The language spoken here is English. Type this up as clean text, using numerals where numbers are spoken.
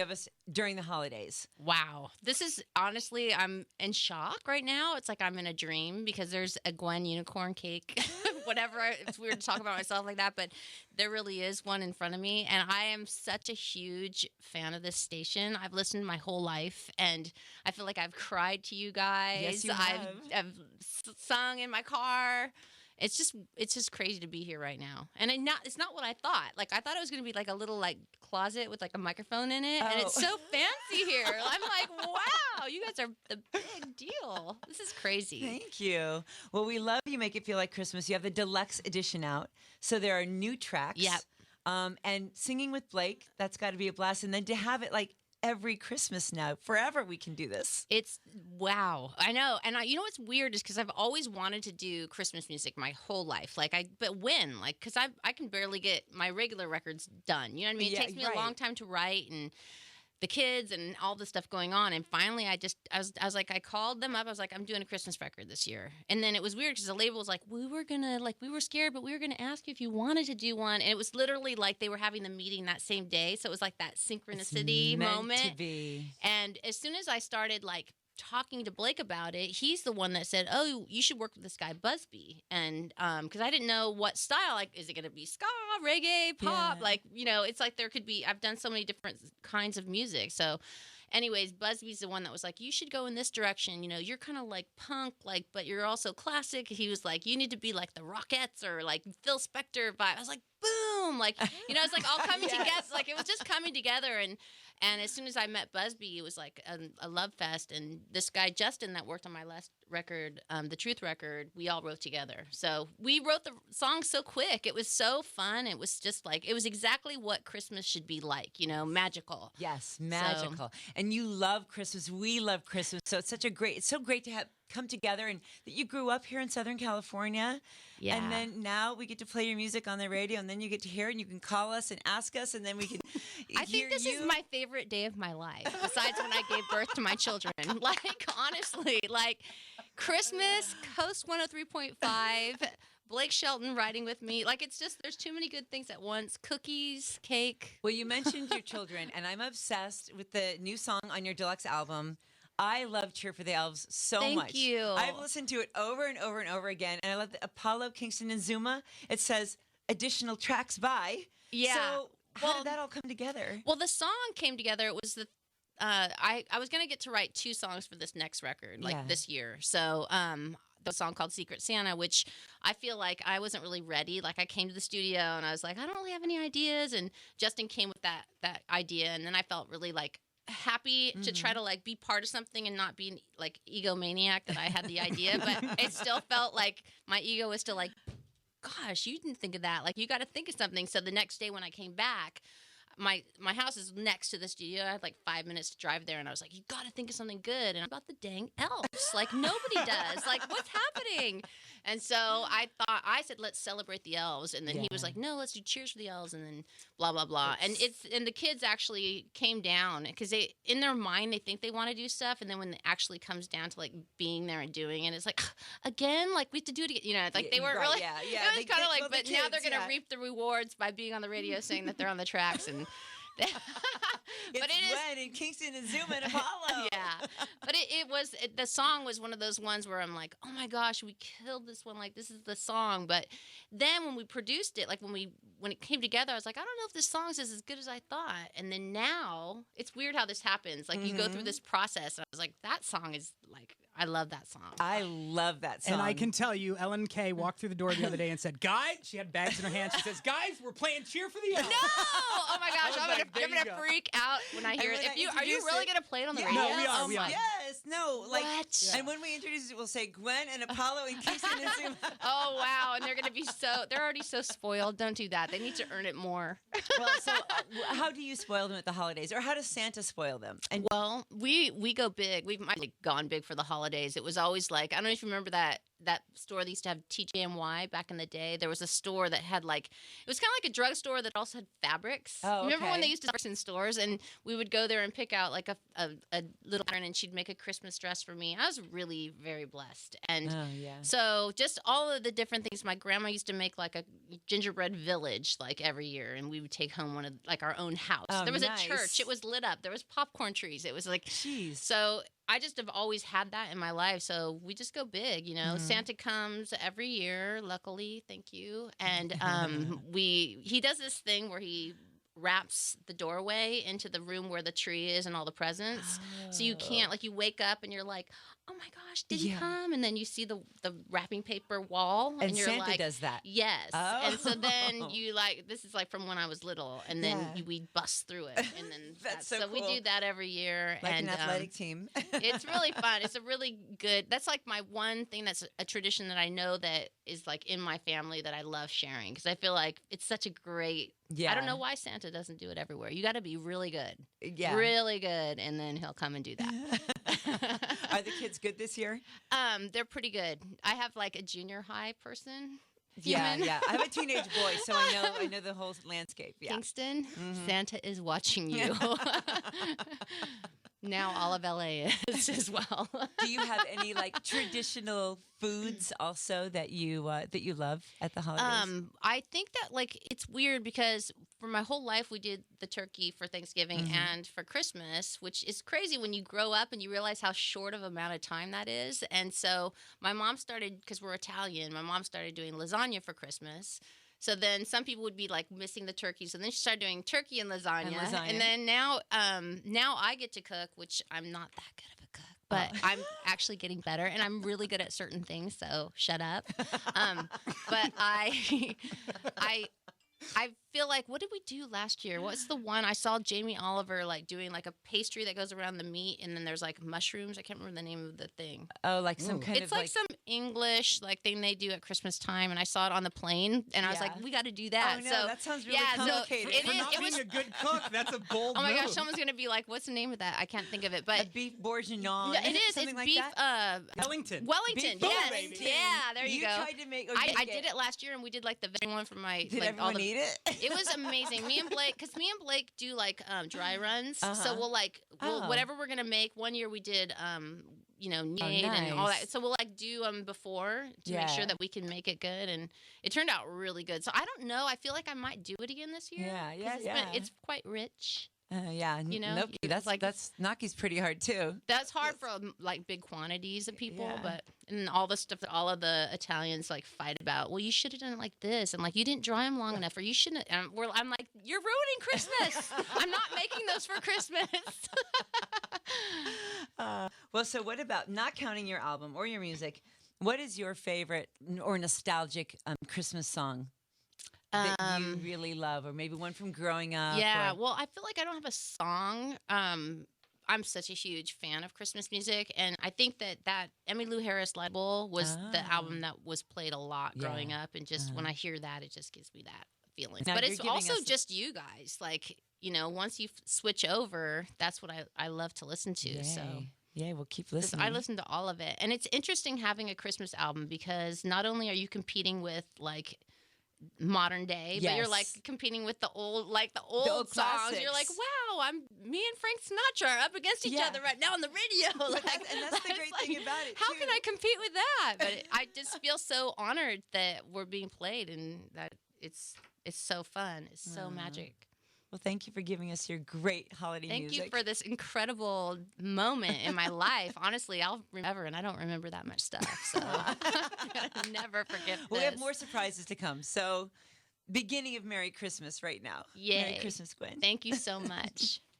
of us during the holidays. Wow. This is honestly, I'm in shock right now. It's like I'm in a dream because there's a Gwen unicorn cake. Whatever. It's weird to talk about myself like that, but there really is one in front of me. And I am such a huge fan of this station. I've listened my whole life, and I feel like I've cried to you guys. Yes, you have. I've sung in my car. It's just crazy to be here right now, and it's not what I thought. Like I thought it was gonna be like a little like closet with like a microphone in it, and it's so fancy here. I'm like, wow, you guys are the big deal. This is crazy. Thank you. Well, we love You Make It Feel Like Christmas. You have the deluxe edition out, so there are new tracks. Yep. And singing with Blake, that's got to be a blast. And then to have it like every Christmas now, forever we can do this. It's wow. I know. And you know what's weird is because I've always wanted to do Christmas music my whole life. But when? Like, because I can barely get my regular records done. You know what I mean? It takes me a long time to write, and the kids and all the stuff going on. And finally, I was like, I called them up. I was like, I'm doing a Christmas record this year. And then it was weird because the label was like, we were scared, but we were going to ask you if you wanted to do one. And it was literally like they were having the meeting that same day. So it was like that synchronicity moment. To be. And as soon as I started like talking to Blake about it, he's the one that said, oh, you should work with this guy Busby. And because I didn't know what style, like, is it going to be ska, reggae, pop? Yeah. Like, you know, it's like there could be, I've done so many different kinds of music. So anyways, Busby's the one that was like, you should go in this direction. You know, you're kind of like punk, like, but you're also classic. He was like, you need to be like the Rockettes or like Phil Spector vibe. I was like, boom, like, you know, it's like all coming together. Like it was just coming together. And as soon as I met Busby, it was like a love fest. And this guy, Justin, that worked on my last record, the Truth record, we all wrote together. So we wrote the song so quick. It was so fun. It was just like, it was exactly what Christmas should be like, you know, magical. Yes, magical. And you love Christmas. We love Christmas. So it's so great to have come together, and that you grew up here in Southern California. Yeah. And then now we get to play your music on the radio, and then you get to hear it, and you can call us and ask us, and then we can I think this is my favorite day of my life, besides when I gave birth to my children. Like, honestly, like Christmas, Coast 103.5, Blake Shelton riding with me. Like, it's just, there's too many good things at once. Cookies, cake. Well, you mentioned your children, and I'm obsessed with the new song on your deluxe album. I love Cheer for the Elves so much. Thank you. I've listened to it over and over and over again, and I love the Apollo, Kingston, and Zuma. It says additional tracks by. Yeah. So how did that all come together? Well, the song came together. It was I was going to get to write 2 songs for this next record, like this year. So the song called Secret Santa, which I feel like I wasn't really ready. Like I came to the studio and I was like, I don't really have any ideas. And Justin came with that idea. And then I felt really like happy to try to like be part of something and not be like egomaniac that I had the idea, but it still felt like my ego was still like, gosh, you didn't think of that. Like you got to think of something. So the next day when I came back, my house is next to the studio. I had like 5 minutes to drive there, and I was like, you got to think of something good. And about the dang elves. Like nobody does. Like what's happening? And so I said, let's celebrate the elves. And then he was like, no, let's do Cheers for the Elves, and then blah, blah, blah. And the kids actually came down because they, in their mind, they think they want to do stuff. And then when it actually comes down to like being there and doing it, it's like, again, like we have to do it again. You know, like they weren't really, it was kind of like, but now they're going to reap the rewards by being on the radio saying that they're on the tracks. And but it is Gwen and Kingston and Zuma and Apollo. Yeah, but the song was one of those ones where I'm like, oh my gosh, we killed this one. Like this is the song. But then when we produced it, like when it came together, I was like, I don't know if this song is as good as I thought. And then now it's weird how this happens. Like you go through this process, and I was like, that song is like, I love that song. I love that song. And I can tell you, Ellen Kay walked through the door the other day and said, guys, she had bags in her hand. She says, guys, we're playing Cheer for the Elves. No! Oh my gosh, I'm gonna freak out when I hear it. Are you really gonna play it on the radio? No, we are. We are. Yes, no, like, what? And when we introduce it, we'll say Gwen and Apollo and Kingston and Zuma. Oh wow, and they're already so spoiled. Don't do that. They need to earn it more. Well, so how do you spoil them at the holidays, or how does Santa spoil them? And well, we go big. We've gone big for the holidays. It was always like, I don't know if you remember that that store that used to have TJMY back in the day. There was a store that had like, it was kind of like a drugstore that also had fabrics. Oh, Remember when okay. they used to sell in stores, and we would go there and pick out like a little pattern, and she'd make a Christmas dress for me. I was really very blessed. And Oh, yeah. so just all of the different things. My grandma used to make like a gingerbread village like every year, and we would take home one of like our own house. Oh, There was nice. a church. It was lit up. There was popcorn trees. It was like, Jeez. so I just have always had that in my life. So we just go big, you know. Santa comes every year, luckily, thank you. And he does this thing where he wraps the doorway into the room where the tree is and all the presents. So you can't, like, you wake up and you're like, oh my gosh, did he come? And then you see the wrapping paper wall, And you're Santa like, does that. yes. Oh. And so then you like, this is like from when I was little, and then Yeah. we bust through it, and then That's so we cool. do that every year. Like and an athletic team. it's really fun. It's a really good, that's like my one thing that's a tradition that I know that is like in my family that I love sharing, because I feel like it's such a great, Yeah. I don't know why Santa doesn't do it everywhere. You got to be really good. Yeah. Really good, and then he'll come and do that. Are the kids good this year? They're pretty good. I have like a junior high person. Yeah, human. yeah. I have a teenage boy, so I know the whole landscape. Yeah. Kingston, Santa is watching you. Now all of LA is as well. Do you have any like traditional foods also that you love at the holidays? I think that like it's weird because for my whole life we did the turkey for Thanksgiving and for Christmas, which is crazy when you grow up and you realize how short of amount of time that is. And so my mom started, because we're Italian, my mom started doing lasagna for Christmas. So then some people would be like missing the turkey. So then she started doing turkey and lasagna. And then now I get to cook, which I'm not that good of a cook, but I'm actually getting better, and I'm really good at certain things. So shut up. But I feel like, what did we do last year? What's the one? I saw Jamie Oliver like doing like a pastry that goes around the meat, and then there's like mushrooms. I can't remember the name of the thing. Oh, like some kind It's of like some English like thing they do at Christmas time, and I saw it on the plane, and I was like, we got to do that. Oh, no, so that sounds really yeah, complicated. So For not being a good cook, that's a bold Oh my move. gosh, someone's gonna be like, "What's the name of that?" I can't think of it, but a beef bourguignon. no, it is. Something It's like beef. that? Wellington. Wellington. Beef Yes. Wellington. Yeah. There you go. Tried to make. I did it last year, and we did like the vegan one for my. Did like, all everyone the, eat it? It was amazing. Me and Blake do like dry runs. So we'll Oh. whatever we're gonna make. One year we did knead and all nice. that. So we'll like do before to make sure Yeah. that we can make it good, and it turned out really good. So I don't know. I feel like I might do it again this year. Yeah, 'cause it's quite rich. Yeah, You know, gnocchi. it's like- That's gnocchi's pretty hard too. That's hard for like big quantities of people, Yeah. but and all the stuff that all of the Italians like fight about. Well, you should have done it like this, and like you didn't dry them long enough, or you shouldn't. And I'm like, you're ruining Christmas. I'm not making those for Christmas. Well, so what about, not counting your album or your music, what is your favorite or nostalgic Christmas song that you really love, or maybe one from growing up? Yeah, or- well, I feel like I don't have a song. I'm such a huge fan of Christmas music, and I think that Emmylou Harris Light Bowl was the album that was played a lot growing up, and just when I hear that, it just gives me that feeling. Now But you're it's giving also us- just you guys, like, you know, once you switch over, that's what I love to listen to. So yeah, we'll keep 'cause listening. I listen to all of it, and it's interesting having a Christmas album because not only are you competing with like modern day, but you're like Yes. competing with the old old songs. You're like, classics. wow, me and Frank Sinatra are up against each Yeah. other right now on the radio. Like, and that's the it's great like, thing about it, How too. can I compete with that? But I just feel so honored that we're being played, and that it's so fun. It's so magic. Well, thank you for giving us your great holiday Thank music. you for this incredible moment in my life. Honestly, I'll remember, and I don't remember that much stuff. So I'm gonna never forget this. Well, we have more surprises to come. So, beginning of Merry Christmas right now. Yay. Merry Christmas, Gwen. Thank you so much.